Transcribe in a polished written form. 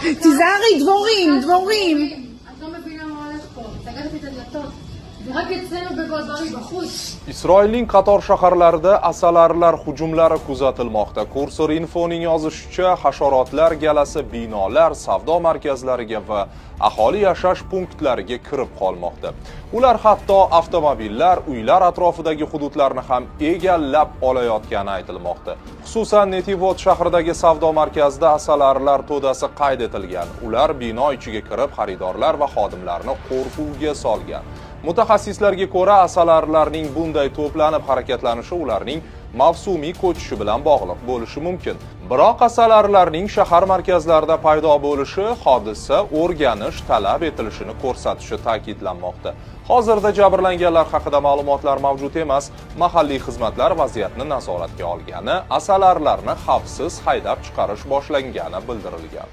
תיזהרי, דבורים. את לא מבינה מה הולך פה. סגרתי את הדלתות. זה רק אצלנו בגולברי בחוץ. Isroilning qator shaharlarida asalarilar hujumlari kuzatilmoqda. Kursor Infoning yozishicha, hasharotlar galasi binolar, savdo markazlariga va aholi yashash punktlariga kirib qolmoqda. Ular hatto avtomobillar, uylar atrofidagi hududlarni ham egallab olayotgani aytilmoqda. Xususan, Netivot shahridagi savdo markazida asalarilar to'dasi qayd etilgan. Ular bino ichiga kirib, xaridorlar va xodimlarni qo'rquvga solgan. Mutaxassislarga ko'ra, asalarilarning bunday to'planib harakatlanishi ularning mavsumiy ko'chishi bilan bog'liq bo'lishi mumkin. Biroq asalarilarning shahar markazlarida paydo bo'lishi hodisa o'rganish talab etilishini ko'rsatishi ta'kidlanmoqda. Hozirda jabrlanganlar haqida ma'lumotlar mavjud emas. Mahalliy xizmatlar vaziyatni nazoratga olgani, asalarilarni xavfsiz haydab chiqarish boshlangani bildirilgan.